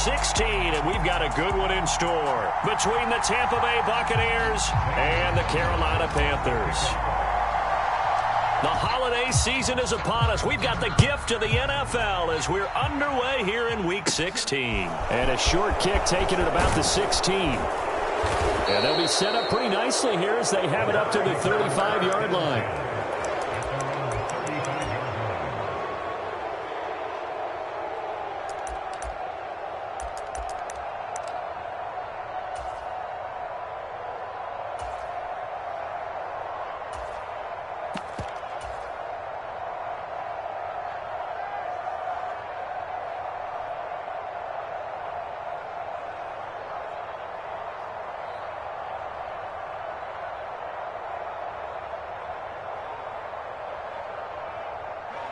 16, and we've got a good one in store between the Tampa Bay Buccaneers and the Carolina Panthers. The holiday season is upon us. We've got the gift of the NFL as we're underway here in Week 16. And a short kick taken at about the 16. And they'll be set up pretty nicely here as they have it up to the 35-yard line.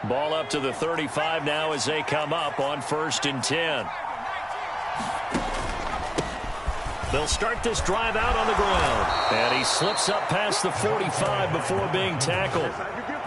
Ball up to the 35 now as they come up on 1st and 10. They'll start this drive out on the ground. And he slips up past the 45 before being tackled.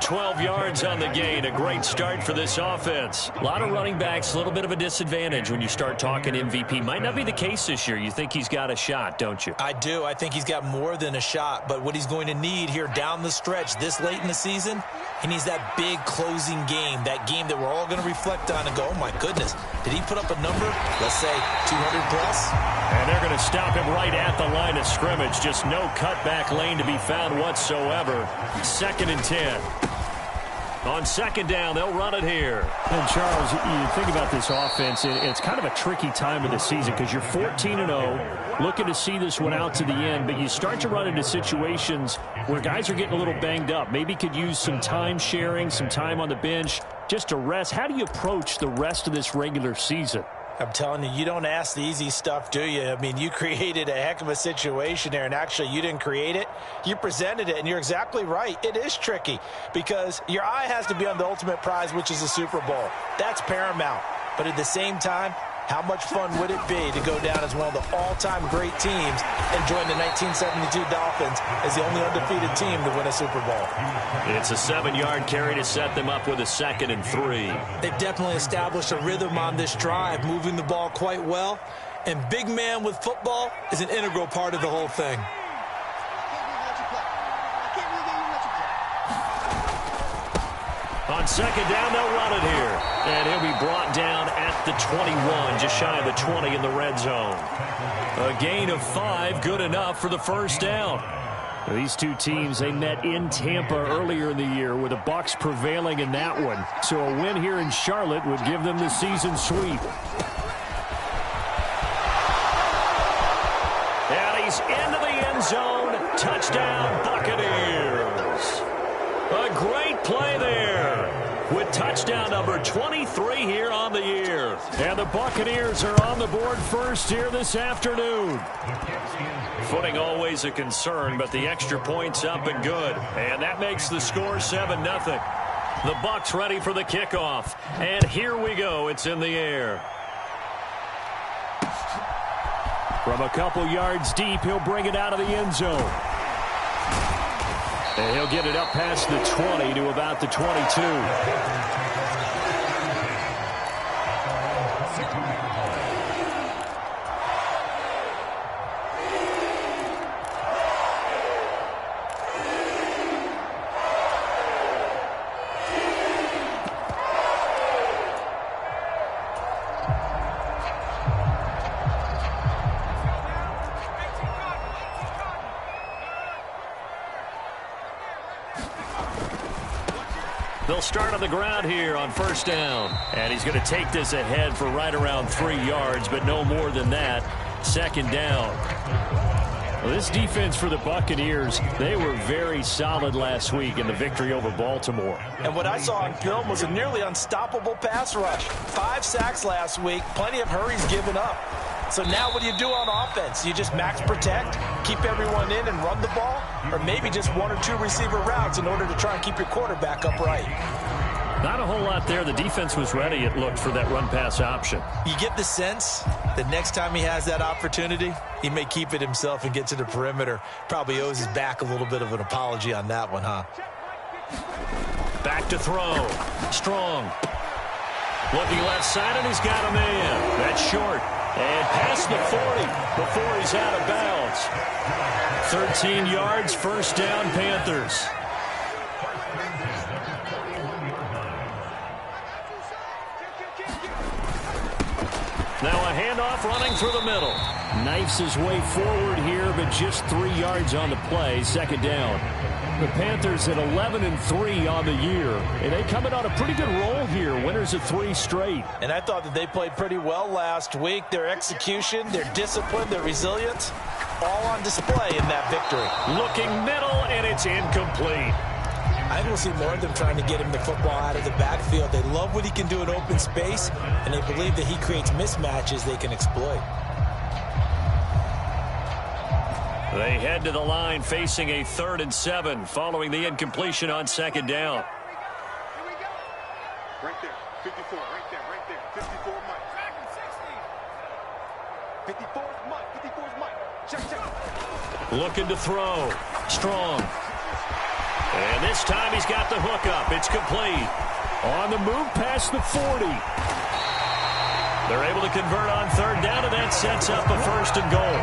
12 yards on the gain. A great start for this offense. A lot of running backs, a little bit of a disadvantage when you start talking MVP. Might not be the case this year. You think he's got a shot, don't you? I do. I think he's got more than a shot. But what he's going to need here down the stretch this late in the season, he needs that big closing game, that game that we're all going to reflect on and go, oh, my goodness, did he put up a number, let's say, 200 plus? And they're going to stop him right at the line of scrimmage. Just no cutback lane to be found whatsoever. 2nd and 10. On 2nd down, they'll run it here. And, Charles, you think about this offense, it's kind of a tricky time of the season because you're 14-0, looking to see this one out to the end, but you start to run into situations where guys are getting a little banged up. Maybe could use some time sharing, some time on the bench, just to rest. How do you approach the rest of this regular season? I'm telling you, you don't ask the easy stuff, do you? I mean, you created a heck of a situation there, and actually you didn't create it. You presented it, and you're exactly right. It is tricky because your eye has to be on the ultimate prize, which is the Super Bowl. That's paramount. But at the same time, how much fun would it be to go down as one of the all-time great teams and join the 1972 Dolphins as the only undefeated team to win a Super Bowl? It's a 7-yard carry to set them up with a 2nd and 3. They've definitely established a rhythm on this drive, moving the ball quite well. And big man with football is an integral part of the whole thing. On 2nd down, they'll run it here. And he'll be brought down at the 21, just shy of the 20 in the red zone. A gain of 5, good enough for the 1st down. These two teams, they met in Tampa earlier in the year with the Bucs prevailing in that one. So a win here in Charlotte would give them the season sweep. And he's into the end zone. Touchdown, Buccaneers. A great play there with touchdown number 23 here on the year. And the Buccaneers are on the board first here this afternoon. Footing always a concern, but the extra point's up and good. And that makes the score 7-0. The Bucs ready for the kickoff. And here we go. It's in the air. From a couple yards deep, he'll bring it out of the end zone. And he'll get it up past the 20 to about the 22. They'll start on the ground here on 1st down. And he's going to take this ahead for right around 3 yards, but no more than that. 2nd down. Well, this defense for the Buccaneers, they were very solid last week in the victory over Baltimore. And what I saw on film was a nearly unstoppable pass rush. 5 sacks last week, plenty of hurries given up. So now what do you do on offense? You just max protect, keep everyone in and run the ball, or maybe just 1 or 2 receiver routes in order to try and keep your quarterback upright? Not a whole lot there. The defense was ready, it looked, for that run-pass option. You get the sense that next time he has that opportunity, he may keep it himself and get to the perimeter. Probably owes his back a little bit of an apology on that one, huh? Back to throw. Strong. Looking left side, and he's got a man. That's short. And past the 40 before he's out of bounds. 13 yards, first down, Panthers. Now a handoff running through the middle. Knifes his way forward here, but just 3 yards on the play, second down. The Panthers at 11-3 on the year, and they coming on a pretty good roll here. Winners of 3 straight. And I thought that they played pretty well last week. Their execution, their discipline, their resilience, all on display in that victory. Looking middle, and it's incomplete. I think we'll see more of them trying to get him the football out of the backfield. They love what he can do in open space, and they believe that he creates mismatches they can exploit. They head to the line facing a 3rd and 7 following the incompletion on second down. Here we go. Right there. 54. Right there. 54 Mike. 54 is Mike. 54 is Mike. Check. Looking to throw. Strong. And this time he's got the hook up. It's complete. On the move past the 40. They're able to convert on 3rd down, and that sets up a 1st and goal.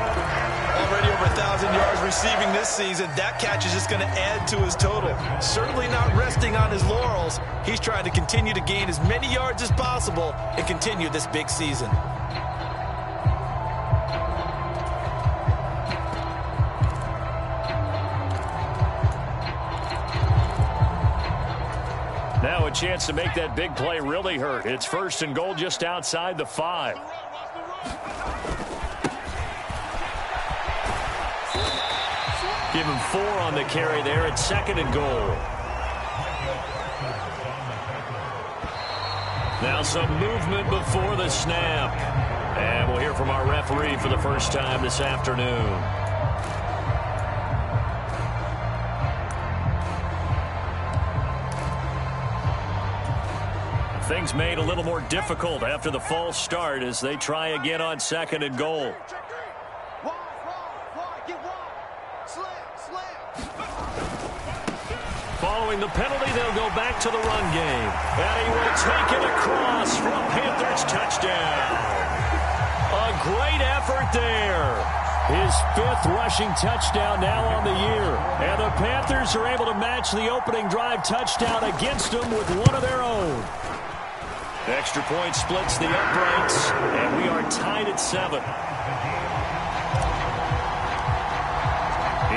Already over 1,000 yards receiving this season. That catch is just going to add to his total. Certainly not resting on his laurels. He's trying to continue to gain as many yards as possible and continue this big season. Now a chance to make that big play really hurt. It's 1st and goal just outside the 5. Give him 4 on the carry there at 2nd and goal. Now some movement before the snap. And we'll hear from our referee for the first time this afternoon. Things made a little more difficult after the false start as they try again on 2nd and goal. Following the penalty, they'll go back to the run game. And he will take it across for a Panthers touchdown. A great effort there. His 5th rushing touchdown now on the year. And the Panthers are able to match the opening drive touchdown against them with one of their own. The extra point splits the uprights, and we are tied at 7.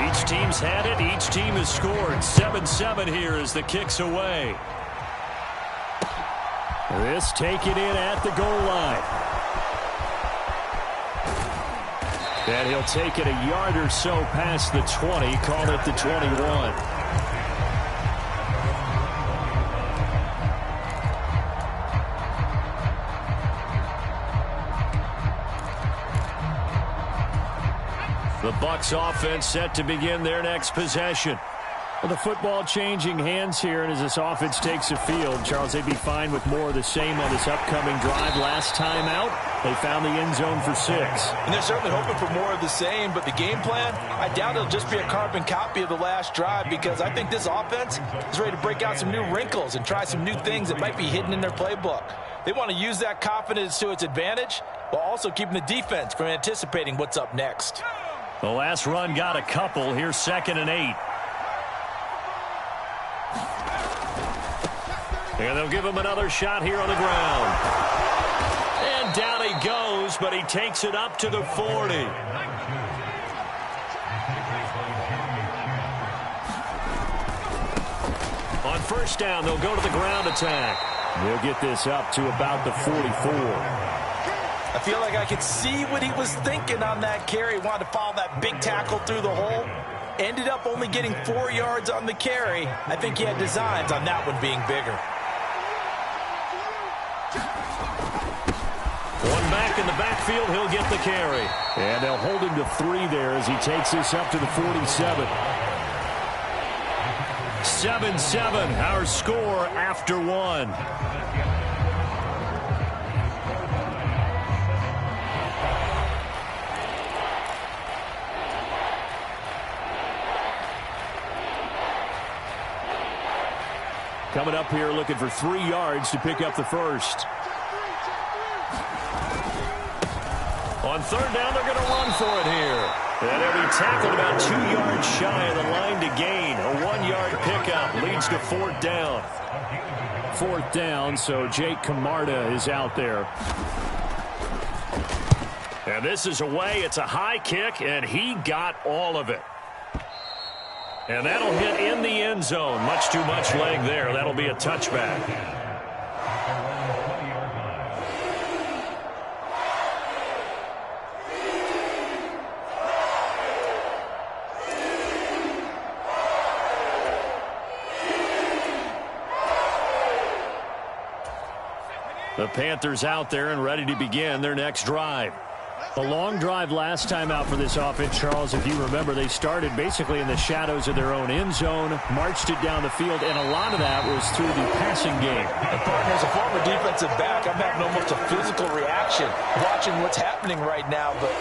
Each team's had it. Each team has scored. 7-7 here as the kick's away. This taken in at the goal line. And he'll take it a yard or so past the 20. Call it the 21. The Bucs offense set to begin their next possession. Well, the football changing hands here, and as this offense takes the field, Charles, they'd be fine with more of the same on this upcoming drive. Last time out, they found the end zone for 6. And they're certainly hoping for more of the same, but the game plan, I doubt it'll just be a carbon copy of the last drive, because I think this offense is ready to break out some new wrinkles and try some new things that might be hidden in their playbook. They want to use that confidence to its advantage while also keeping the defense from anticipating what's up next. The last run got a couple. Here's 2nd and 8. And they'll give him another shot here on the ground. And down he goes, but he takes it up to the 40. On 1st down, they'll go to the ground attack. They'll get this up to about the 44. I feel like I could see what he was thinking on that carry. He wanted to follow that big tackle through the hole. Ended up only getting 4 yards on the carry. I think he had designs on that one being bigger. One back in the backfield, he'll get the carry. And they'll hold him to 3 there as he takes this up to the 47. 7-7, our score after 1. Coming up here looking for 3 yards to pick up the 1st. On third down, they're going to run for it here. And he'll be tackled about 2 yards shy of the line to gain. A 1-yard pickup leads to fourth down. Fourth down, so Jake Camarda is out there. And this is away. It's a high kick, and he got all of it. And that'll hit in the end zone. Much too much leg there. That'll be a touchback. The Panthers out there and ready to begin their next drive. A long drive last time out for this offense, Charles. If you remember, they started basically in the shadows of their own end zone, marched it down the field, and a lot of that was through the passing game. And partners, a former defensive back, I'm having almost a physical reaction watching what's happening right now. But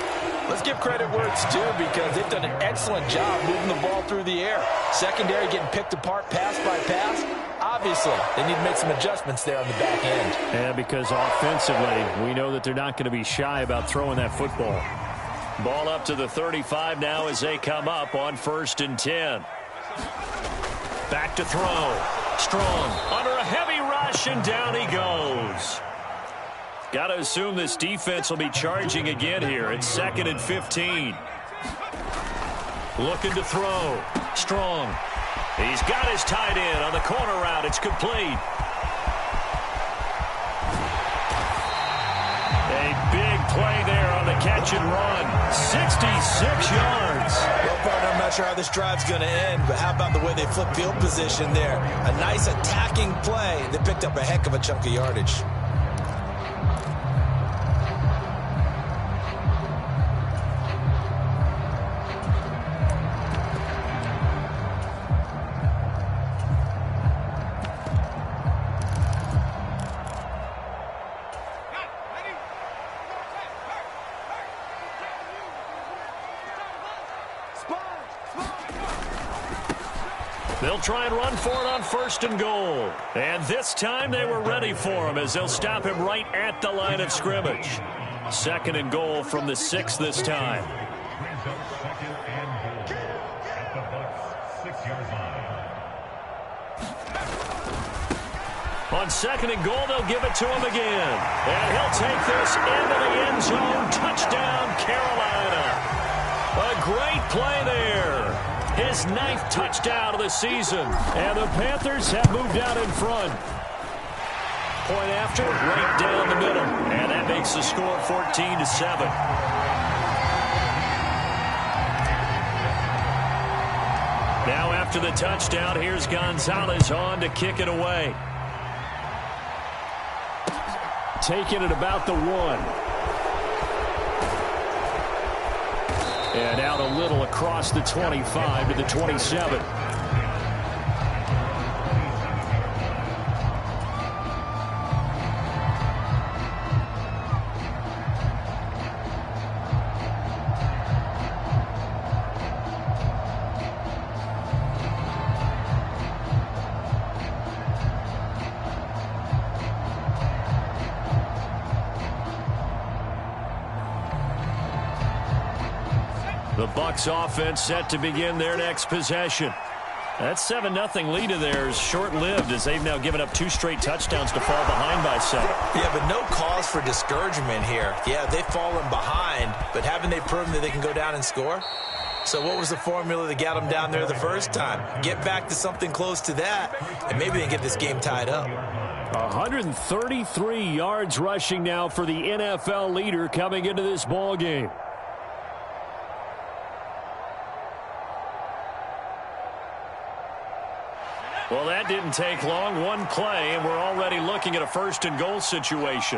let's give credit where it's due because they've done an excellent job moving the ball through the air. Secondary getting picked apart pass by pass. Obviously, they need to make some adjustments there on the back end. Yeah, because offensively, we know that they're not going to be shy about throwing that football. Ball up to the 35 now as they come up on 1st and 10. Back to throw. Strong under a heavy rush, and down he goes. Got to assume this defense will be charging again here. It's 2nd and 15. Looking to throw. Strong. He's got his tight end on the corner route. It's complete. A big play there on the catch and run. 66 yards. Well, partner, I'm not sure how this drive's going to end, but how about the way they flip field position there? A nice attacking play. They picked up a heck of a chunk of yardage. They'll try and run for it on 1st and goal. And this time they were ready for him as they'll stop him right at the line of scrimmage. 2nd and goal from the 6 this time. On 2nd and goal, they'll give it to him again. And he'll take this into the end zone. Touchdown, Carolina. A great play there. His 9th touchdown of the season. And the Panthers have moved out in front. Point after, right down the middle. And that makes the score 14-7. Now after the touchdown, here's Gonzalez on to kick it away. Taking it about the 1. And out a little across the 25 to the 27. The Bucs offense set to begin their next possession. That 7-0 lead of theirs short-lived as they've now given up 2 straight touchdowns to fall behind by 7. Yeah, but no cause for discouragement here. Yeah, they've fallen behind, but haven't they proven that they can go down and score? So what was the formula that got them down there the first time? Get back to something close to that, and maybe they can get this game tied up. 133 yards rushing now for the NFL leader coming into this ball game. Well, that didn't take long. One play, and we're already looking at a 1st and goal situation.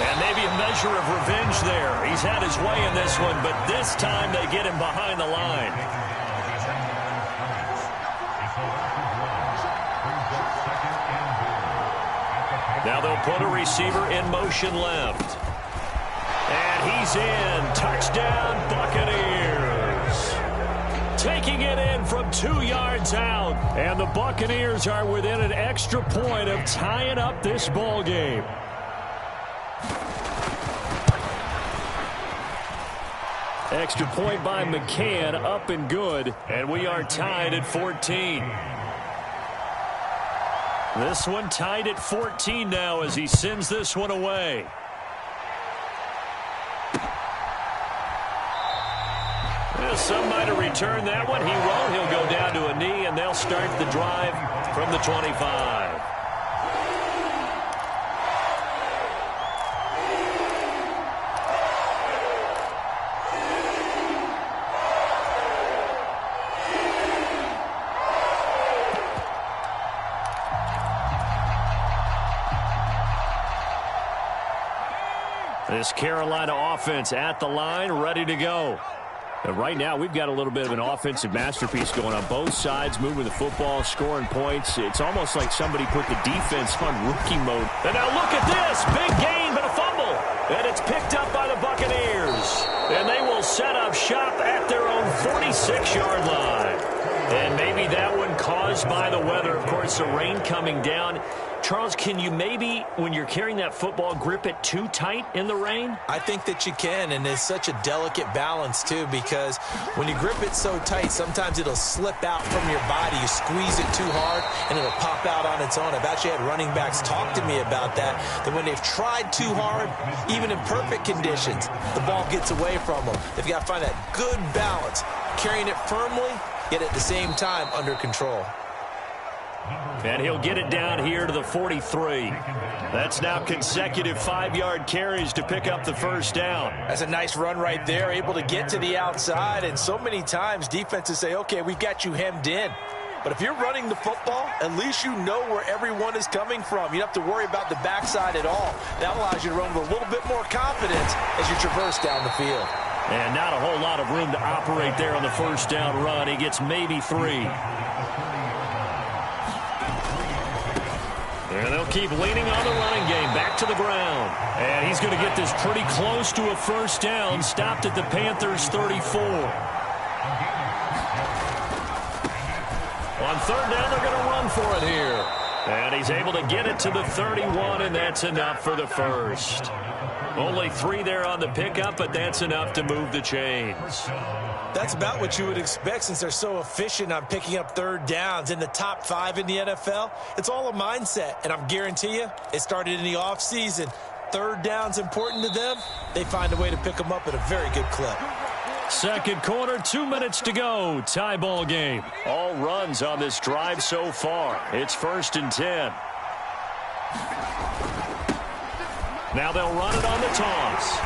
And maybe a measure of revenge there. He's had his way in this one, but this time they get him behind the line. Now they'll put a receiver in motion left. And he's in. Touchdown, Buccaneers. Taking it in from 2 yards out. And the Buccaneers are within an extra point of tying up this ball game. Extra point by McCann, up and good. And we are tied at 14. This one tied at 14 now as he sends this one away. Some might have returned that one. He won't. He'll go down to a knee, and they'll start the drive from the 25. This Carolina offense at the line, ready to go. And right now, we've got a little bit of an offensive masterpiece going on both sides, moving the football, scoring points. It's almost like somebody put the defense on rookie mode. And now look at this. Big gain, but a fumble. And it's picked up by the Buccaneers. And they will set up shop at their own 46-yard line. And maybe that one caused by the weather. Of course, the rain coming down. Charles, can you maybe, when you're carrying that football, grip it too tight in the rain? I think that you can, and it's such a delicate balance, too, because when you grip it so tight, sometimes it'll slip out from your body. You squeeze it too hard, and it'll pop out on its own. I've actually had running backs talk to me about that when they've tried too hard, even in perfect conditions, the ball gets away from them. They've got to find that good balance, carrying it firmly, yet at the same time under control. And he'll get it down here to the 43. That's now consecutive 5-yard carries to pick up the first down. That's a nice run right there, able to get to the outside. And so many times defenses say, okay, we've got you hemmed in. But if you're running the football, at least you know where everyone is coming from. You don't have to worry about the backside at all. That allows you to run with a little bit more confidence as you traverse down the field. And not a whole lot of room to operate there on the first down run. He gets maybe 3. And they'll keep leaning on the running game. Back to the ground. And he's going to get this pretty close to a first down. Stopped at the Panthers' 34. On third down, they're going to run for it here. And he's able to get it to the 31, and that's enough for the first. Only 3 there on the pickup, but that's enough to move the chains. That's about what you would expect since they're so efficient on picking up third downs. In the top 5 in the NFL, it's all a mindset. And I'm guarantee you, it started in the offseason. Third down's important to them. They find a way to pick them up at a very good clip. Second quarter, 2 minutes to go. Tie ball game. All runs on this drive so far. It's 1st and 10. Now they'll run it on the toss.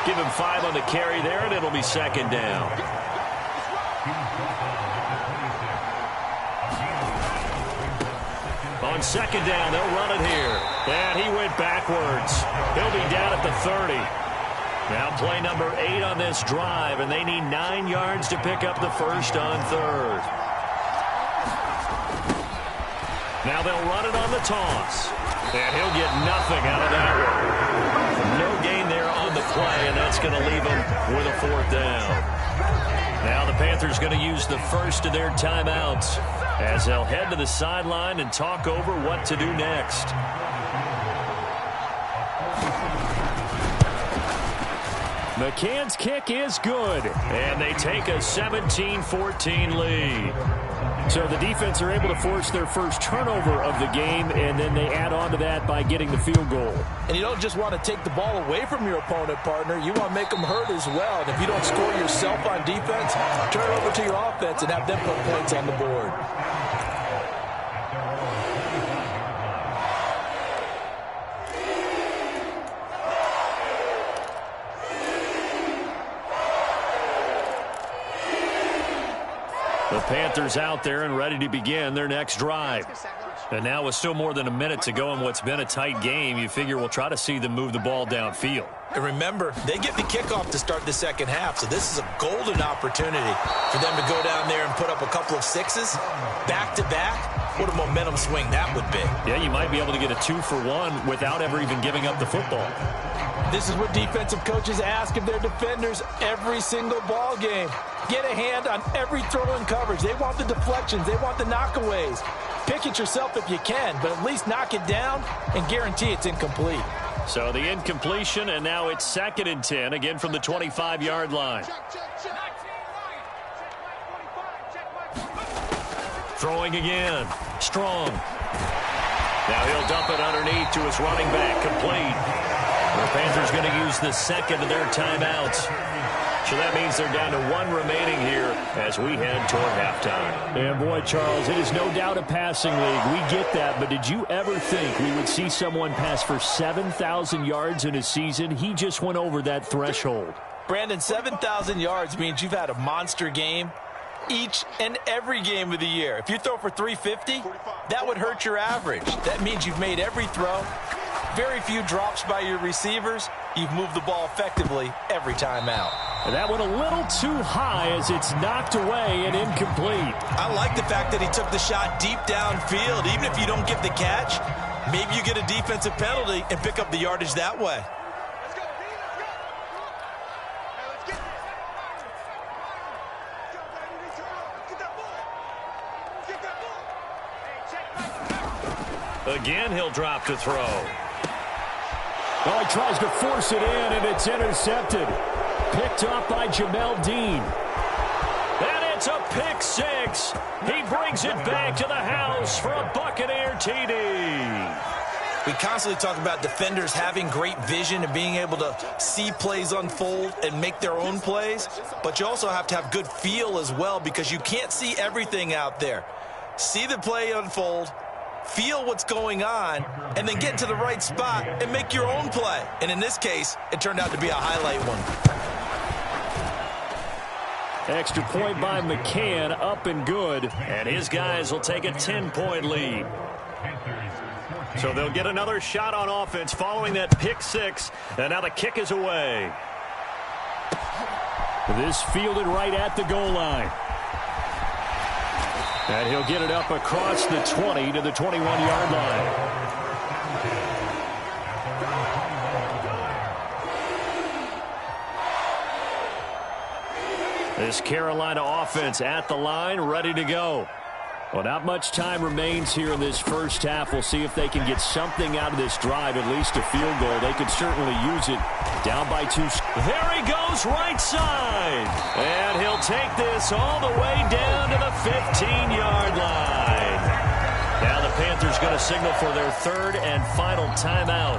Give him 5 on the carry there, and it'll be second down. On second down, they'll run it here. And he went backwards. He'll be down at the 30. Now play number 8 on this drive, and they need 9 yards to pick up the first on third. Now they'll run it on the toss. And he'll get nothing out of that one. No gain there on the play, and that's going to leave him with a 4th down. Now the Panthers going to use the first of their timeouts as they'll head to the sideline and talk over what to do next. McCann's kick is good, and they take a 17-14 lead. So the defense are able to force their first turnover of the game, and then they add on to that by getting the field goal. And you don't just want to take the ball away from your opponent, partner. You want to make them hurt as well. And if you don't score yourself on defense, turn it over to your offense and have them put points on the board. The Panthers out there and ready to begin their next drive. And now with still more than a minute to go in what's been a tight game, you figure we'll try to see them move the ball downfield. And remember, they get the kickoff to start the second half, so this is a golden opportunity for them to go down there and put up a couple of 6s back-to-back. What a momentum swing that would be. Yeah, you might be able to get a 2-for-1 without ever even giving up the football. This is what defensive coaches ask of their defenders every single ball game. Get a hand on every throw in coverage. They want the deflections. They want the knockaways. Pick it yourself if you can, but at least knock it down and guarantee it's incomplete. So the incompletion, and now it's 2nd and 10, again from the 25-yard line. Throwing again. Strong. Now he'll dump it underneath to his running back. Complete. The Panthers going to use the second of their timeouts. So that means they're down to 1 remaining here as we head toward halftime. And boy, Charles, it is no doubt a passing league. We get that, but did you ever think we would see someone pass for 7,000 yards in a season? He just went over that threshold. Brandon, 7,000 yards means you've had a monster game each and every game of the year. If you throw for 350, that would hurt your average. That means you've made every throw. Very few drops by your receivers. You've moved the ball effectively every time out. And that went a little too high as it's knocked away and incomplete. I like the fact that he took the shot deep downfield. Even if you don't get the catch, maybe you get a defensive penalty and pick up the yardage that way. Let's go, D. Let's go. Hey, let's get this. Get that ball. Get that ball. Hey, check back. Again, he'll drop to throw. Oh, he tries to force it in, and it's intercepted. Picked up by Jamel Dean. And it's a pick six. He brings it back to the house for a Buccaneer TD. We constantly talk about defenders having great vision and being able to see plays unfold and make their own plays, but you also have to have good feel as well because you can't see everything out there. See the play unfold, feel what's going on, and then get to the right spot and make your own play. And in this case, it turned out to be a highlight one. Extra point by McCann, up and good. And his guys will take a 10-point lead. So they'll get another shot on offense following that pick six. And now the kick is away. This fielded right at the goal line. And he'll get it up across the 20 to the 21-yard line. This Carolina offense at the line, ready to go. Well, not much time remains here in this first half. We'll see if they can get something out of this drive, at least a field goal. They could certainly use it. Down by 2. There he goes, right side. And he'll take this all the way down to the 15-yard line. Now the Panthers going to signal for their 3rd and final timeout,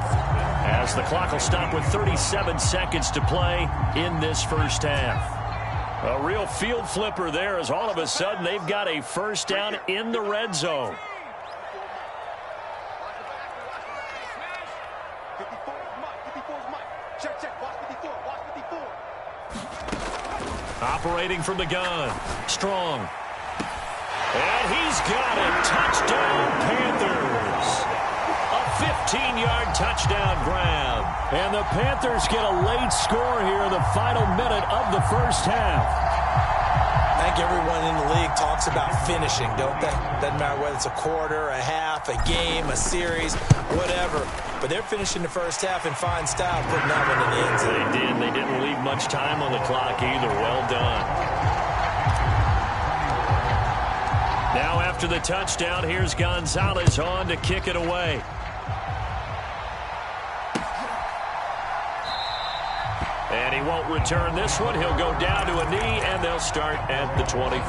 as the clock will stop with 37 seconds to play in this first half. A real field flipper there, as all of a sudden they've got a first down in the red zone. 54 is Mike. 54 is Mike. Check, check. Watch 54. Watch 54. Operating from the gun. Strong. And he's got it. Touchdown, Panthers. A 15-yard touchdown grab. And the Panthers get a late score here in the final minute of the first half. I think everyone in the league talks about finishing, don't they? Doesn't matter whether it's a quarter, a half, a game, a series, whatever. But they're finishing the first half in fine style, putting that one in the end zone. They did. They didn't leave much time on the clock either. Well done. Now after the touchdown, here's Gonzalez on to kick it away. And he won't return this one. He'll go down to a knee, and they'll start at the 25.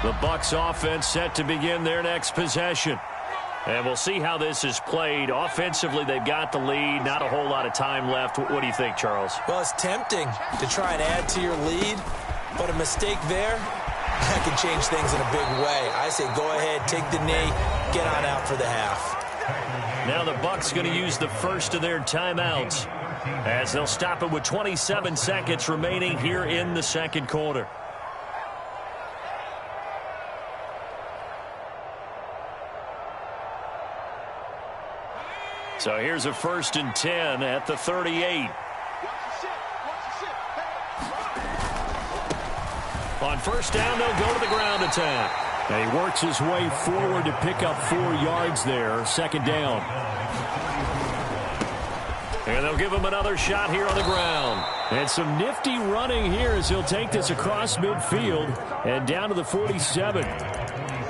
The Bucs offense set to begin their next possession. And we'll see how this is played. Offensively, they've got the lead. Not a whole lot of time left. What do you think, Charles? Well, it's tempting to try and add to your lead, but a mistake there, that can change things in a big way. I say go ahead, take the knee, get on out for the half. Now the Bucs going to use the first of their timeouts, as they'll stop it with 27 seconds remaining here in the second quarter. So here's a 1st and 10 at the 38. On first down, they'll go to the ground attack. And he works his way forward to pick up 4 yards there. 2nd down. And they'll give him another shot here on the ground. And some nifty running here as he'll take this across midfield and down to the 47.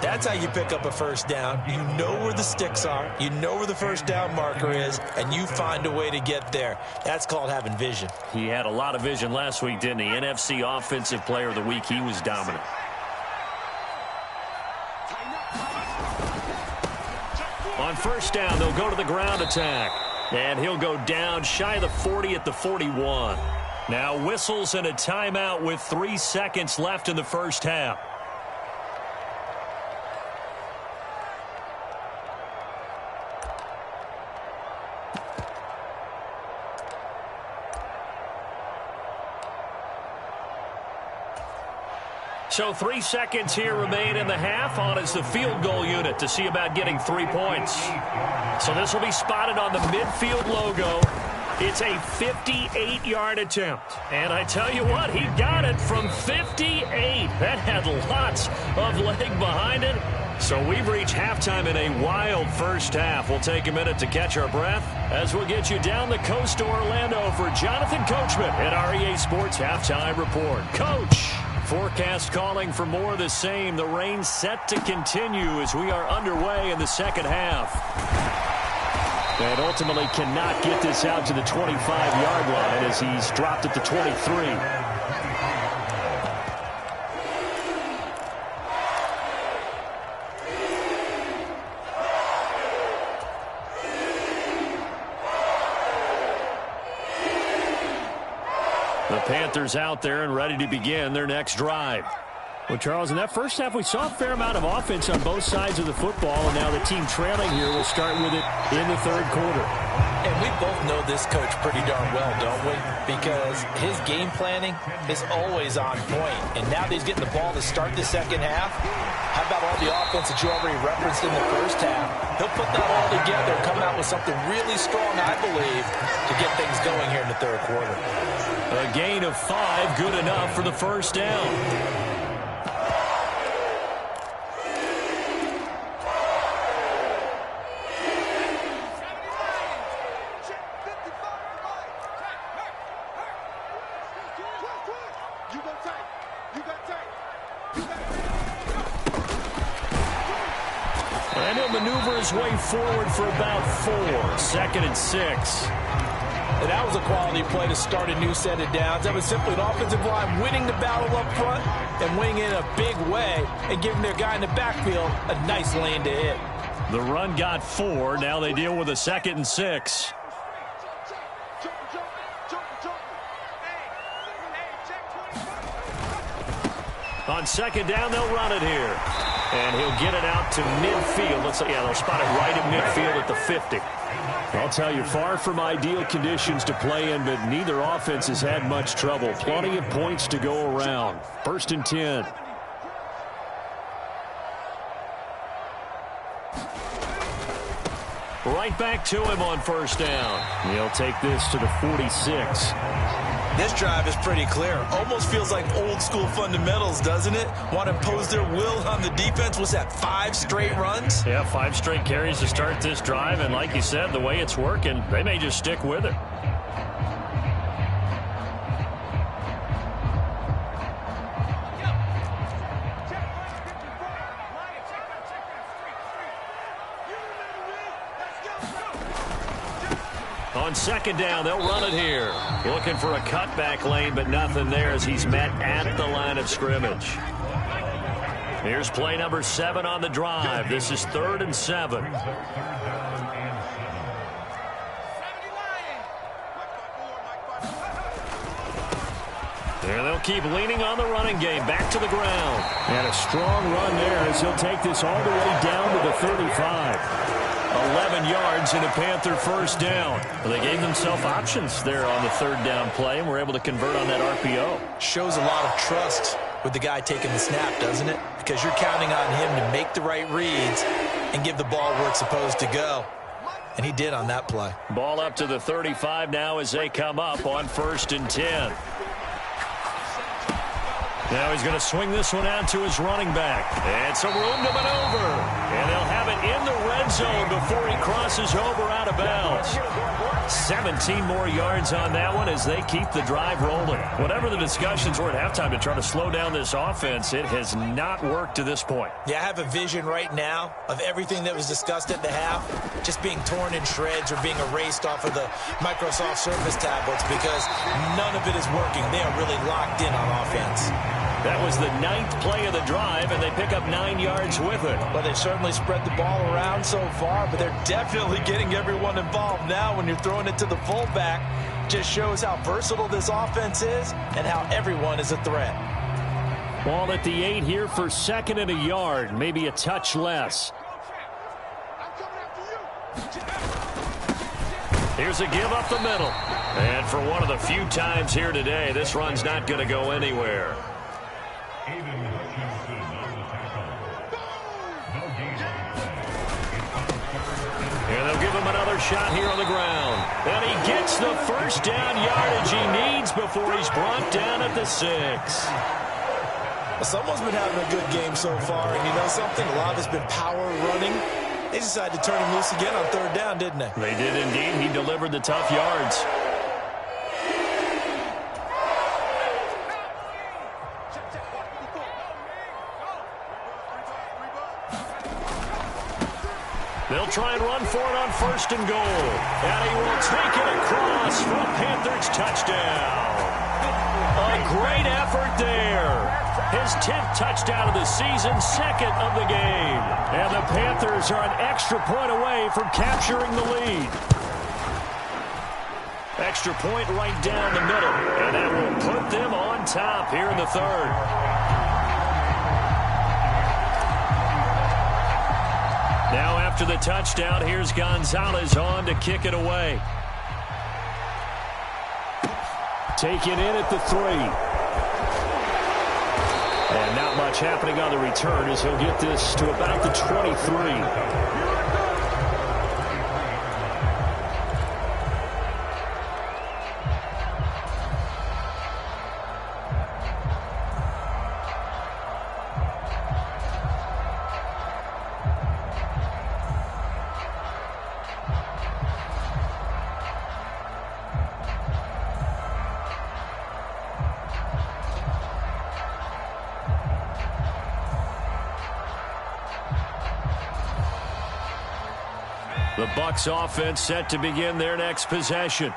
That's how you pick up a first down. You know where the sticks are. You know where the first down marker is, and you find a way to get there. That's called having vision. He had a lot of vision last week, didn't he? NFC Offensive Player of the Week. He was dominant. On first down, they'll go to the ground attack. And he'll go down shy of the 40 at the 41. Now whistles and a timeout with 3 seconds left in the first half. So 3 seconds here remain in the half. On is the field goal unit to see about getting 3 points. So this will be spotted on the midfield logo. It's a 58-yard attempt. And I tell you what, he got it from 58. That had lots of leg behind it. So we've reached halftime in a wild first half. We'll take a minute to catch our breath as we'll get you down the coast to Orlando for Jonathan Coachman at REA Sports Halftime Report. Coach! Forecast calling for more of the same. The rain set to continue as we are underway in the second half. And ultimately cannot get this out to the 25-yard line as he's dropped at the 23. The Panthers out there and ready to begin their next drive. Well, Charles, in that first half, we saw a fair amount of offense on both sides of the football, and now the team trailing here will start with it in the third quarter. And we both know this coach pretty darn well, don't we? Because his game planning is always on point. And now that he's getting the ball to start the second half, how about all the offense that you already referenced in the first half? He'll put that all together and come out with something really strong, I believe, to get things going here in the third quarter. A gain of 5, good enough for the first down. And he'll maneuver his way forward for about 4. 2nd and 6. And that was a quality play to start a new set of downs. That was simply an offensive line winning the battle up front and winning in a big way and giving their guy in the backfield a nice lane to hit. The run got 4. Now they deal with a 2nd and 6. On second down, they'll run it here. And he'll get it out to midfield. They'll spot it right at midfield at the 50. I'll tell you, far from ideal conditions to play in, but neither offense has had much trouble. Plenty of points to go around. 1st and 10. Right back to him on first down. He'll take this to the 46. This drive is pretty clear. Almost feels like old school fundamentals, doesn't it? Want to impose their will on the defense. Was that 5 straight runs? Yeah, 5 straight carries to start this drive. And like you said, the way it's working, they may just stick with it. On second down, they'll run it here. Looking for a cutback lane, but nothing there as he's met at the line of scrimmage. Here's play number 7 on the drive. This is 3rd and 7. And they'll keep leaning on the running game. Back to the ground. And a strong run there as he'll take this all the way down to the 35. 11 yards and a Panther first down. Well, they gave themselves options there on the 3rd down play and were able to convert on that RPO. Shows a lot of trust with the guy taking the snap, doesn't it? Because you're counting on him to make the right reads and give the ball where it's supposed to go. And he did on that play. Ball up to the 35 now as they come up on 1st and 10. Now he's going to swing this one out to his running back. And some room to maneuver. And they'll have it in the red zone before he crosses crosses over out of bounds. 17 more yards on that one as they keep the drive rolling. Whatever the discussions were at halftime to try to slow down this offense, it has not worked to this point. Yeah, I have a vision right now of everything that was discussed at the half just being torn in shreds or being erased off of the Microsoft Surface tablets because none of it is working. They are really locked in on offense. That was the 9th play of the drive, and they pick up 9 yards with it. Well, they've certainly spread the ball around so far, but they're definitely getting everyone involved now when you're throwing it to the fullback. Just shows how versatile this offense is and how everyone is a threat. Ball at the 8 here for 2nd and a yard, maybe a touch less. Here's a give up the middle. And for one of the few times here today, this run's not going to go anywhere. And they'll give him another shot here on the ground. And he gets the first down yardage he needs before he's brought down at the 6. Someone's been having a good game so far, and you know something? A lot of it's been power running. They decided to turn him loose again on 3rd down, didn't they? They did indeed. He delivered the tough yards. They'll try and run for it on 1st and goal. And he will take it across for a Panthers touchdown. A great effort there. His 10th touchdown of the season, 2nd of the game. And the Panthers are an extra point away from capturing the lead. Extra point right down the middle. And that will put them on top here in the 3rd. Now after the touchdown, here's Gonzalez on to kick it away. Taken in at the 3. And not much happening on the return as he'll get this to about the 23. The Bucs offense set to begin their next possession.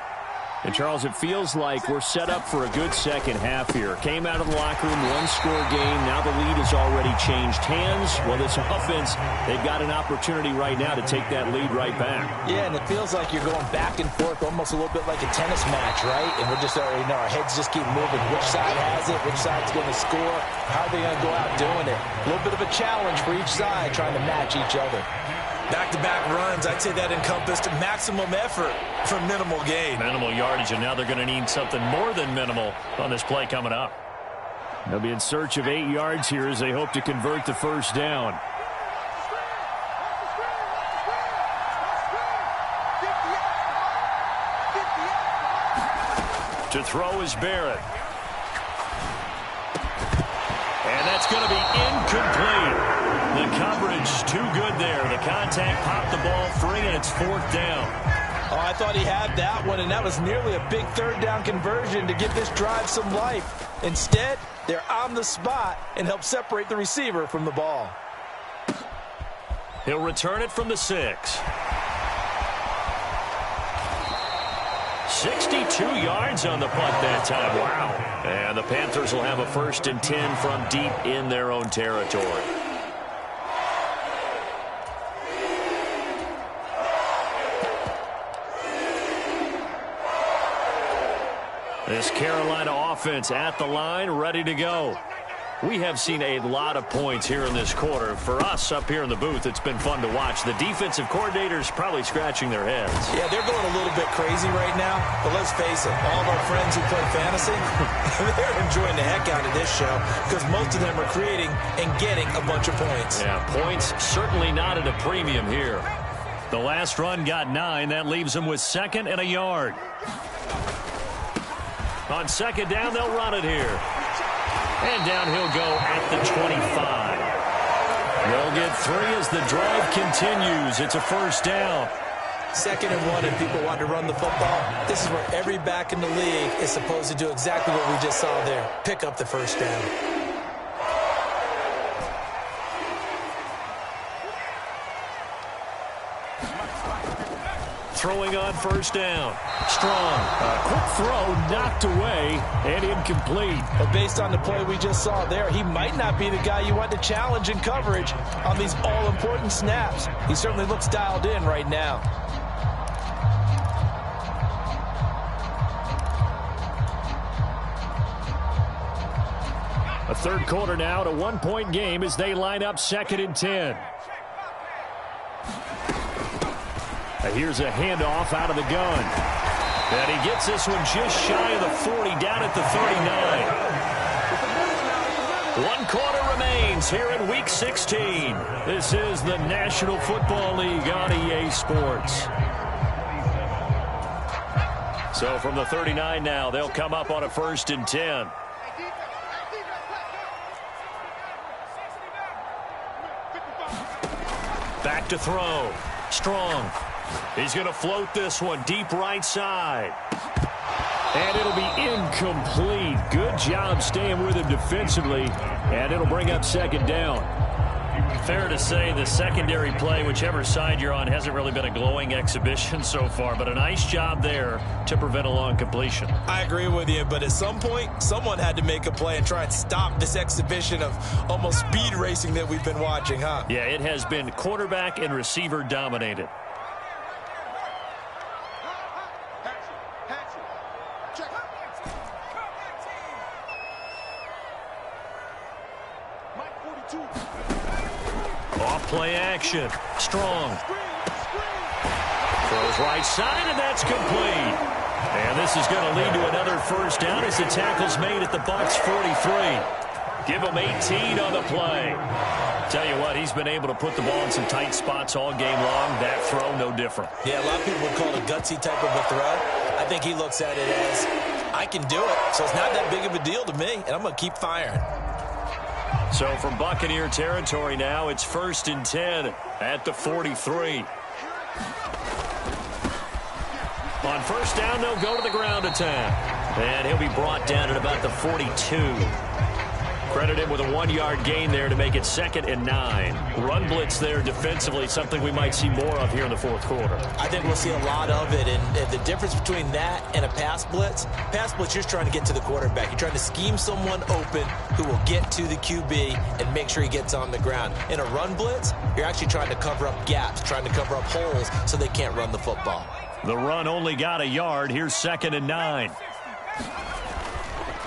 And, Charles, it feels like we're set up for a good second half here. Came out of the locker room, one-score game. Now the lead has already changed hands. Well, this offense, they've got an opportunity right now to take that lead right back. Yeah, and it feels like you're going back and forth almost a little bit like a tennis match, right? And we're just already know our heads just keep moving. Which side has it? Which side's going to score? How are they going to go out doing it? A little bit of a challenge for each side trying to match each other. Back-to-back runs, I'd say that encompassed maximum effort for minimal gain. Minimal yardage, and now they're going to need something more than minimal on this play coming up. They'll be in search of 8 yards here as they hope to convert the first down. To throw is Barrett. And that's going to be incomplete. The coverage too good there. The contact popped the ball free, and it's 4th down. Oh, I thought he had that one, and that was nearly a big 3rd down conversion to give this drive some life. Instead, they're on the spot and help separate the receiver from the ball. He'll return it from the 6. 62 yards on the punt that time. Wow. And the Panthers will have a 1st and 10 from deep in their own territory. This Carolina offense at the line, ready to go. We have seen a lot of points here in this quarter. For us up here in the booth, it's been fun to watch. The defensive coordinators probably scratching their heads. Yeah, they're going a little bit crazy right now. But let's face it, all of our friends who play fantasy, they're enjoying the heck out of this show because most of them are creating and getting a bunch of points. Yeah, points certainly not at a premium here. The last run got 9. That leaves them with 2nd and a yard. On 2nd down, they'll run it here. And down he'll go at the 25. They'll get 3 as the drive continues. It's a 1st down. 2nd and 1 and people want to run the football. This is where every back in the league is supposed to do exactly what we just saw there. Pick up the first down. Throwing on first down. Strong. A quick throw knocked away and incomplete. But based on the play we just saw there, he might not be the guy you want to challenge in coverage on these all-important snaps. He certainly looks dialed in right now. A third quarter now at a one-point game as they line up 2nd and 10. Here's a handoff out of the gun. And he gets this one just shy of the 40, down at the 39. 1 quarter remains here in Week 16. This is the National Football League on EA Sports. So from the 39 now, they'll come up on a 1st and 10. Back to throw. Strong. He's going to float this one deep right side. And it'll be incomplete. Good job staying with him defensively. And it'll bring up 2nd down. Fair to say the secondary play, whichever side you're on, hasn't really been a glowing exhibition so far. But a nice job there to prevent a long completion. I agree with you, but at some point, someone had to make a play and try and stop this exhibition of almost speed racing that we've been watching, huh? Yeah, it has been quarterback and receiver dominated. Off-play action. Strong. Throws right side, and that's complete. And this is going to lead to another first down as the tackle's made at the Bucs 43. Give him 18 on the play. Tell you what, he's been able to put the ball in some tight spots all game long. That throw, no different. Yeah, a lot of people would call it a gutsy type of a throw. I think he looks at it as, I can do it, so it's not that big of a deal to me, and I'm going to keep firing. So from Buccaneer territory now, it's 1st and 10 at the 43. On first down, they'll go to the ground attack. And he'll be brought down at about the 42. Credit him with a 1-yard gain there to make it 2nd and 9. Run blitz there defensively, something we might see more of here in the 4th quarter. I think we'll see a lot of it, and the difference between that and a pass blitz, you're just trying to get to the quarterback. You're trying to scheme someone open who will get to the QB and make sure he gets on the ground. In a run blitz, you're actually trying to cover up gaps, trying to cover up holes so they can't run the football. The run only got a yard. Here's 2nd and 9.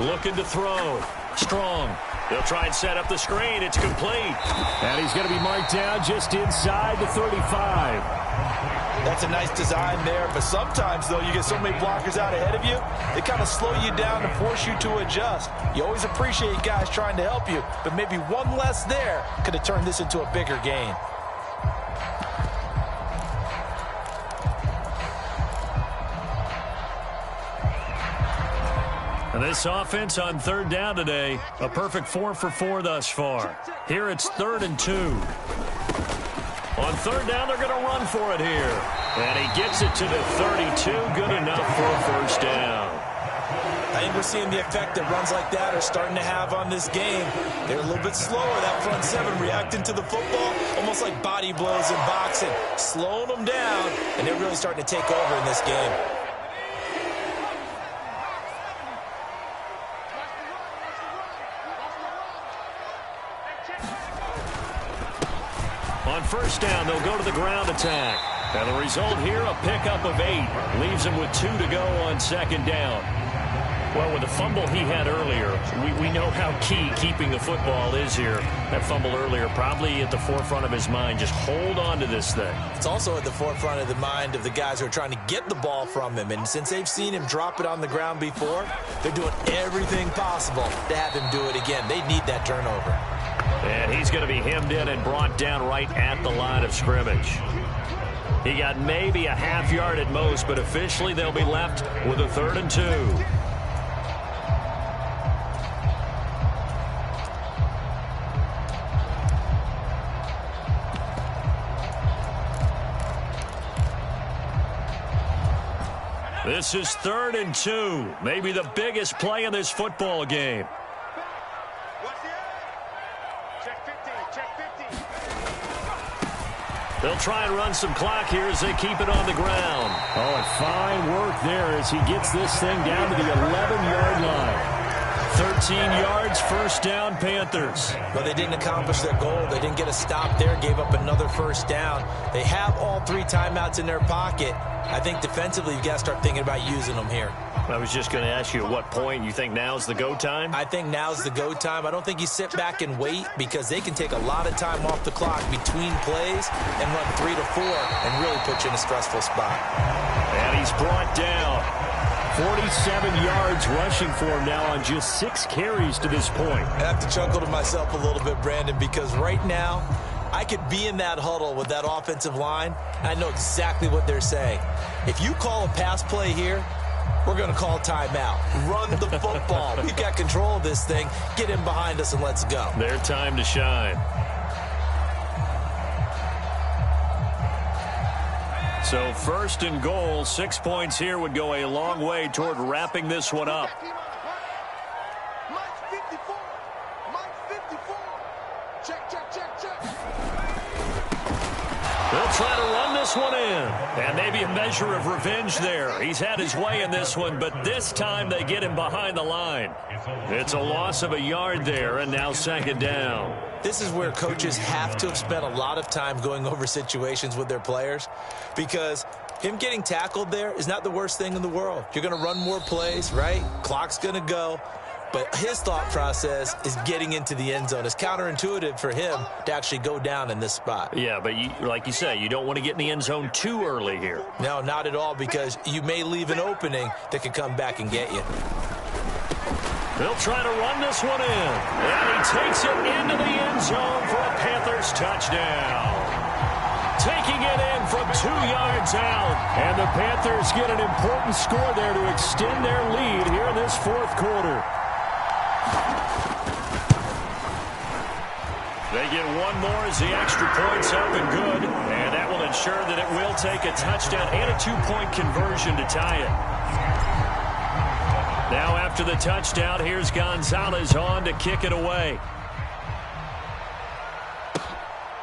Looking to throw. Strong. They'll try and set up the screen. It's complete. And he's going to be marked down just inside the 35. That's a nice design there, but sometimes, though, you get so many blockers out ahead of you, they kind of slow you down and force you to adjust. You always appreciate guys trying to help you, but maybe one less there could have turned this into a bigger gain. And this offense on 3rd down today, a perfect 4 for 4 thus far. Here it's 3rd and 2. On 3rd down, they're going to run for it here. And he gets it to the 32. Good enough for a first down. I think we're seeing the effect that runs like that are starting to have on this game. They're a little bit slower, that front 7, reacting to the football, almost like body blows in boxing, slowing them down, and they're really starting to take over in this game. On first down, they'll go to the ground attack. And the result here, a pickup of 8. Leaves him with 2 to go on 2nd down. Well, with the fumble he had earlier, we know how key keeping the football is here. That fumble earlier probably at the forefront of his mind. Just hold on to this thing. It's also at the forefront of the mind of the guys who are trying to get the ball from him. And since they've seen him drop it on the ground before, they're doing everything possible to have him do it again. They need that turnover. And he's going to be hemmed in and brought down right at the line of scrimmage. He got maybe a half yard at most, but officially they'll be left with a 3rd and 2. This is 3rd and 2. Maybe the biggest play in this football game. Watch the edge. Check 15. Check 15. They'll try and run some clock here as they keep it on the ground. Oh, and fine work there as he gets this thing down to the 11-yard line. 13 yards, first down, Panthers. Well, they didn't accomplish their goal. They didn't get a stop there, gave up another first down. They have all 3 timeouts in their pocket. I think defensively you've got to start thinking about using them here. I was just going to ask you at what point you think now's the go time? I think now's the go time. I don't think you sit back and wait because they can take a lot of time off the clock between plays and run 3 to 4 and really put you in a stressful spot. And he's brought down. 47 yards rushing for him now on just 6 carries to this point. I have to chuckle to myself a little bit, Brandon, because right now I could be in that huddle with that offensive line. And I know exactly what they're saying. If you call a pass play here, we're going to call timeout. Run the football. We've got control of this thing. Get in behind us and let's go. Their time to shine. So 1st and goal, 6 points here would go a long way toward wrapping this one up. Mike 54. Mike 54. Check, check, check, check. They'll try to run this one in. And maybe a measure of revenge there. He's had his way in this one, but this time they get him behind the line. It's a loss of a yard there, and now 2nd down. This is where coaches have to have spent a lot of time going over situations with their players because him getting tackled there is not the worst thing in the world. You're going to run more plays, right? Clock's going to go. But his thought process is getting into the end zone. It's counterintuitive for him to actually go down in this spot. Yeah, but like you say, you don't want to get in the end zone too early here. No, not at all, because you may leave an opening that could come back and get you. They'll try to run this one in. And he takes it into the end zone for a Panthers touchdown. Taking it in from 2 yards out. And the Panthers get an important score there to extend their lead here in this 4th quarter. They get one more as the extra point's up and good. And that will ensure that it will take a touchdown and a 2-point conversion to tie it. Now after the touchdown, here's Gonzalez on to kick it away.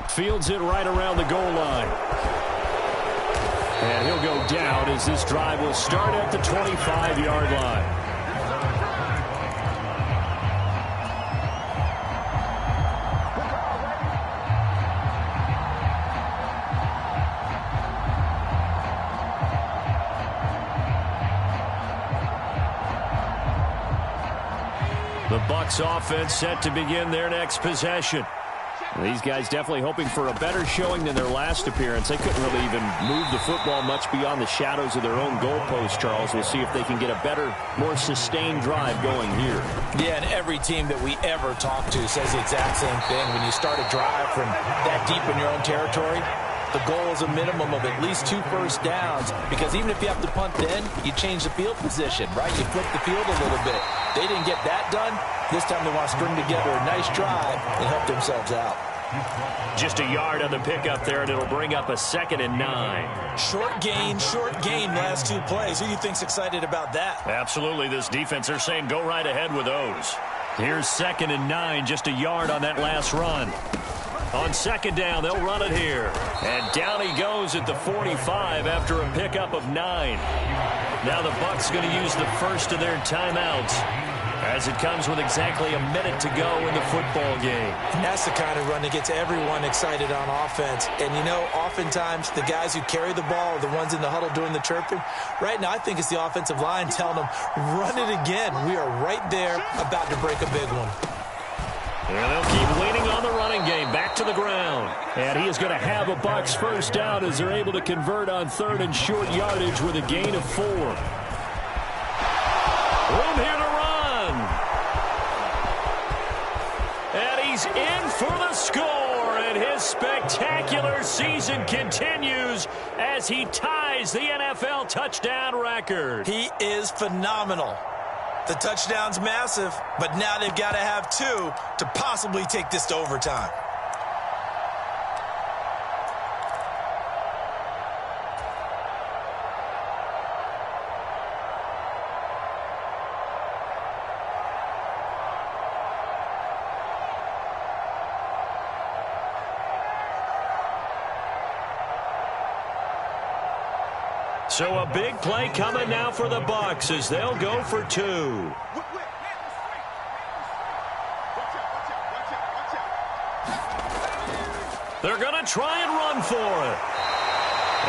Fields it right around the goal line. And he'll go down as this drive will start at the 25-yard line. The Bucs offense set to begin their next possession. These guys definitely hoping for a better showing than their last appearance. They couldn't really even move the football much beyond the shadows of their own goalpost, Charles. We'll see if they can get a better, more sustained drive going here. Yeah, and every team that we ever talk to says the exact same thing. When you start a drive from that deep in your own territory, the goal is a minimum of at least 2 first downs, because even if you have to punt then, you change the field position, right? You flip the field a little bit. They didn't get that done. This time they want to string together a nice drive and help themselves out. Just a yard on the pickup there, and it'll bring up a 2nd and 9. Short gain, last 2 plays. Who do you think's excited about that? Absolutely, this defense, they're saying go right ahead with those. Here's 2nd and 9, just a yard on that last run. On 2nd down, they'll run it here. And down he goes at the 45 after a pickup of 9. Now the Bucs going to use the first of their timeouts, as it comes with exactly a minute to go in the football game. That's the kind of run that gets everyone excited on offense. And, you know, oftentimes the guys who carry the ball are the ones in the huddle doing the chirping. Right now, I think it's the offensive line telling them, run it again. We are right there about to break a big one. And they'll keep leaning on the running game. Back to the ground. And he is going to have a Bucs first down as they're able to convert on 3rd and short yardage with a gain of 4. Room here to run. And he's in for the score. And his spectacular season continues as he ties the NFL touchdown record. He is phenomenal. The touchdown's massive, but now they've got to have 2 to possibly take this to overtime. So a big play coming now for the Bucs as they'll go for 2. They're going to try and run for it.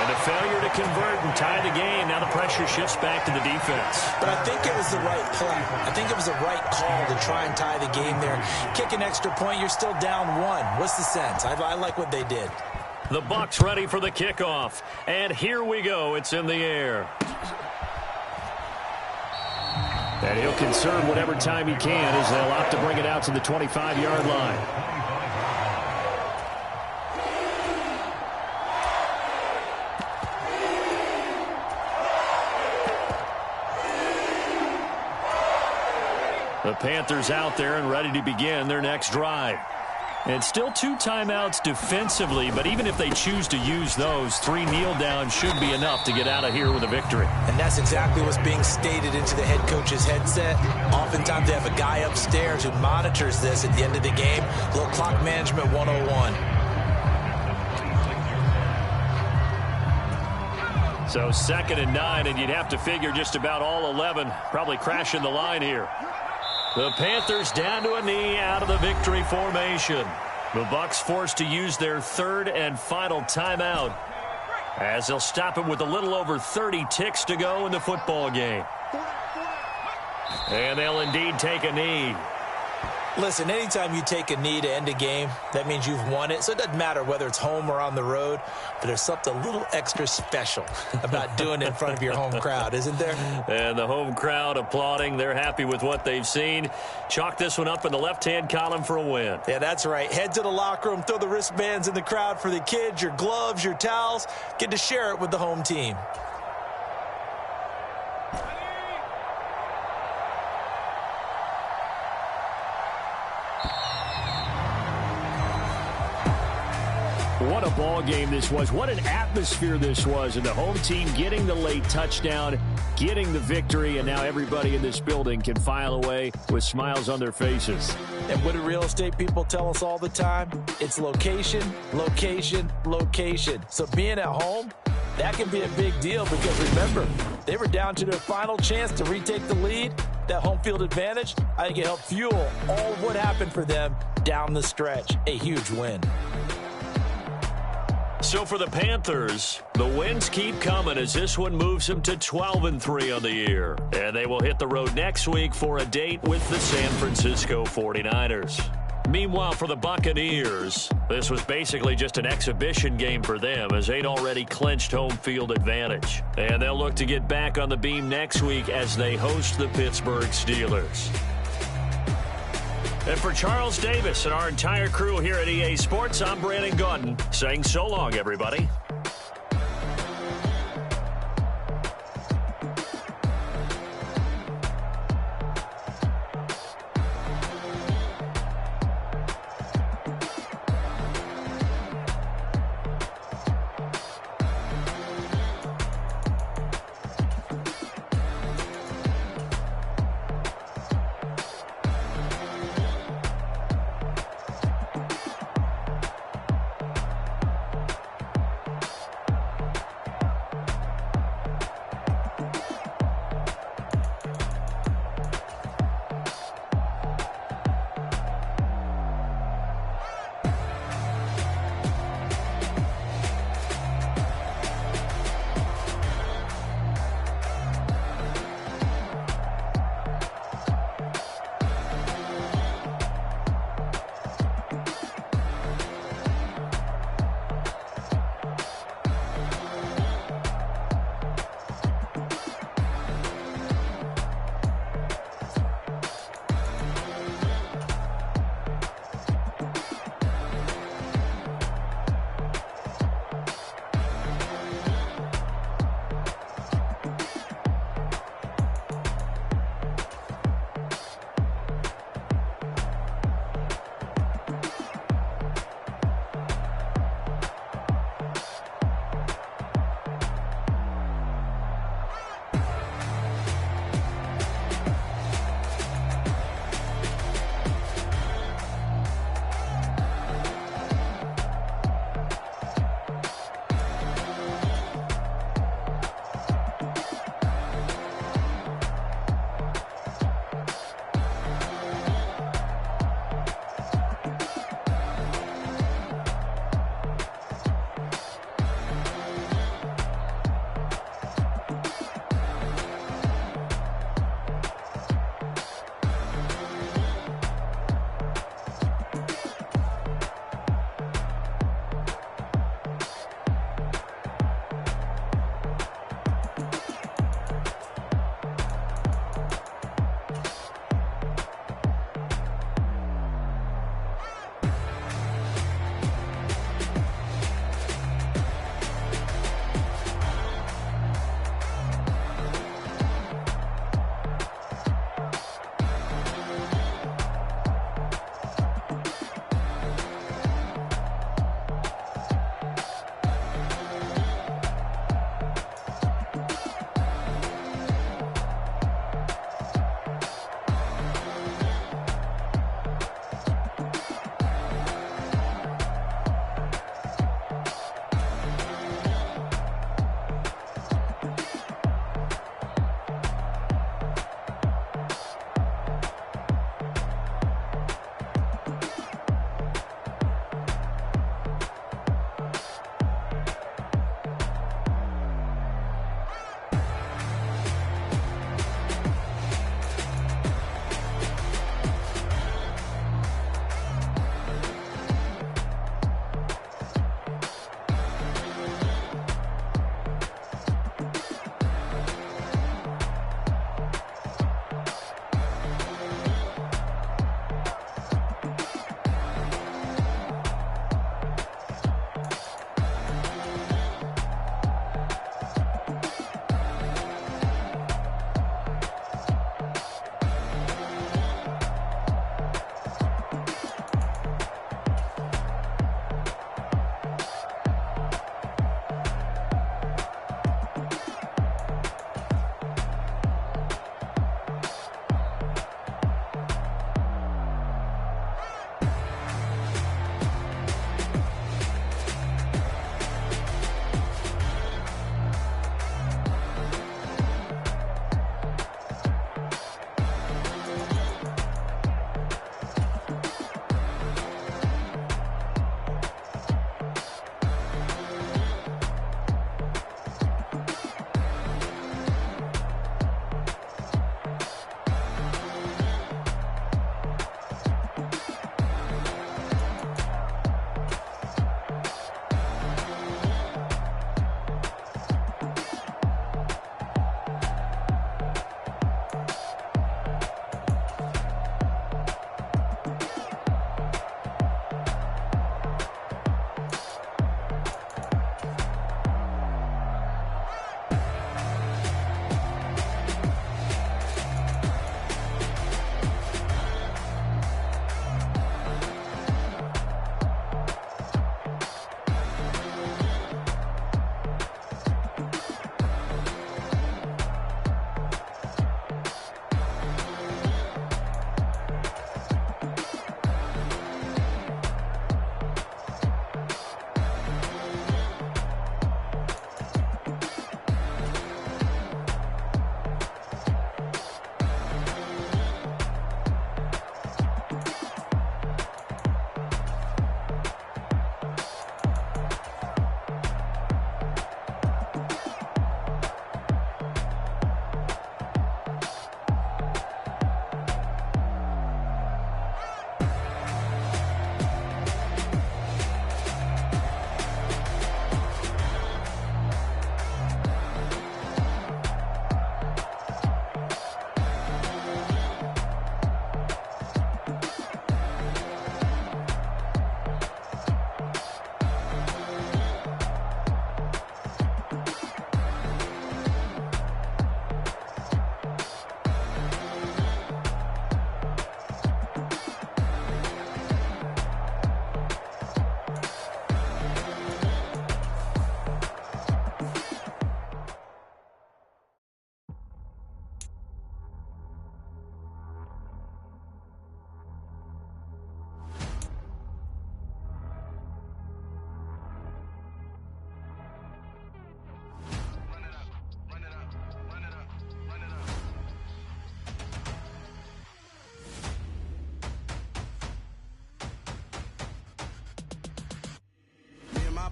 And a failure to convert and tie the game. Now the pressure shifts back to the defense. But I think it was the right play. I think it was the right call to try and tie the game there. Kick an extra point, you're still down 1. What's the sense? I like what they did. The Bucs ready for the kickoff. And here we go. It's in the air. And he'll conserve whatever time he can as they'll opt to bring it out to the 25-yard line. The Panthers out there and ready to begin their next drive. And still 2 timeouts defensively, but even if they choose to use those, 3 kneel downs should be enough to get out of here with a victory. And that's exactly what's being stated into the head coach's headset. Oftentimes they have a guy upstairs who monitors this at the end of the game. A little clock management 101. So 2nd and 9, and you'd have to figure just about all 11 probably crashing the line here. The Panthers down to a knee out of the victory formation. The Bucs forced to use their 3rd and final timeout as they'll stop it with a little over 30 ticks to go in the football game. And they'll indeed take a knee. Listen, anytime you take a knee to end a game, that means you've won it. So it doesn't matter whether it's home or on the road, but there's something a little extra special about doing it in front of your home crowd, isn't there? And the home crowd applauding. They're happy with what they've seen. Chalk this one up in the left-hand column for a win. Yeah, that's right. Head to the locker room, throw the wristbands in the crowd for the kids, your gloves, your towels. Get to share it with the home team. What a ball game this was. What an atmosphere this was. And the home team getting the late touchdown, getting the victory, and now everybody in this building can file away with smiles on their faces. And what do real estate people tell us all the time? It's location, location, location. So being at home, that can be a big deal because remember, they were down to their final chance to retake the lead. That home field advantage, I think it helped fuel all of what happened for them down the stretch. A huge win. So for the Panthers, the wins keep coming as this one moves them to 12-3 on the year. And they will hit the road next week for a date with the San Francisco 49ers. Meanwhile, for the Buccaneers, this was basically just an exhibition game for them as they'd already clinched home field advantage. And they'll look to get back on the beam next week as they host the Pittsburgh Steelers. And for Charles Davis and our entire crew here at EA Sports, I'm Brandon Gaudin saying so long, everybody.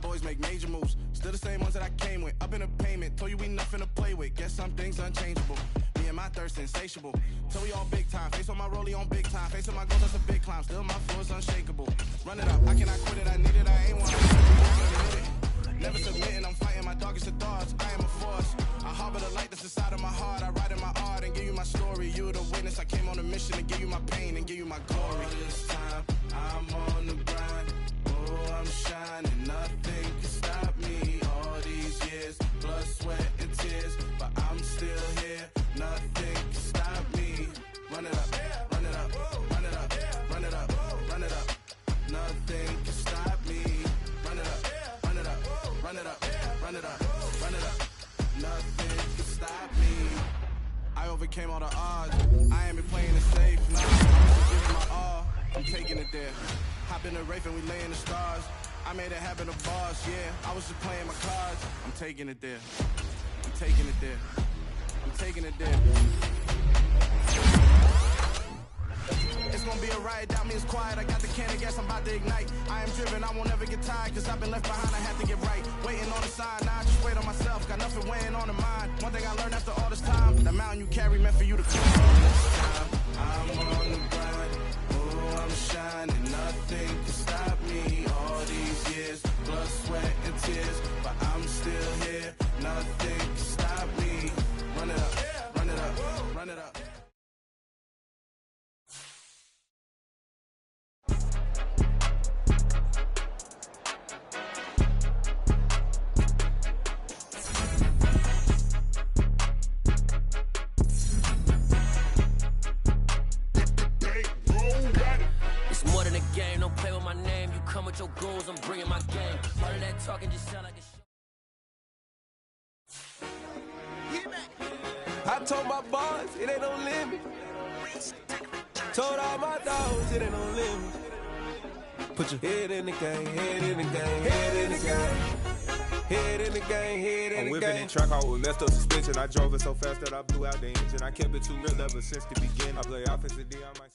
boys make major moves. Still the same ones that I came with. Up in a payment, told you we nothing to play with. Guess some things unchangeable. Me and my thirst insatiable. Till we all big time. Face on my rollie on big time. Face on my goals, that's a big climb. Still my floor is unshakable. Run it up, I cannot quit it. I need it, I ain't one. Never submitting, I'm fighting my darkest of thoughts. I am a force. I harbor the light that's inside of my heart. I write in my art and give you my story. You the witness. I came on a mission to give you my pain and give you my glory. All this time, I'm on the grind. Oh, I'm shining. Nothing can stop me. All these years, blood, sweat, and tears. But I'm still here. Nothing can stop me. Run it up, run it up, run it up, run it up, run it up. Nothing can stop me. Run it up, run it up, run it up, run it up, run it up. Nothing can stop me. I overcame all the odds. I ain't been playing it safe. Nah, I'm giving my all. I'm taking it there. Hop in the Wraith and we lay in the stars. I made it happen to boss, yeah. I was just playing my cards. I'm taking it there. I'm taking it there. I'm taking it there. It's gonna be a riot, that means quiet. I got the can of gas, I'm about to ignite. I am driven, I won't ever get tired, cause I've been left behind, I have to get right. Waiting on the sign, now I just wait on myself. Got nothing weighing on the mind. One thing I learned after all this time, the mountain you carry meant for you to climb. I'm on the grind, oh, I'm shining. Nothing can stop me. All these years, blood, sweat, and tears. But I'm still here, nothing can stop me. Run it up, run it up, run it up. Game, don't play with my name. You come with your goals, I'm bringing my game. All of that talking just sound like a I told my boss, it ain't no limit. Told all my dogs, it ain't no limit. Put your head in the game, head in the game, head in the game. Head in the game, head in the game. I'm whipping and track out with messed up suspension. I drove it so fast that I blew out the engine. I kept it too real ever since the beginning. I play offensive D, I might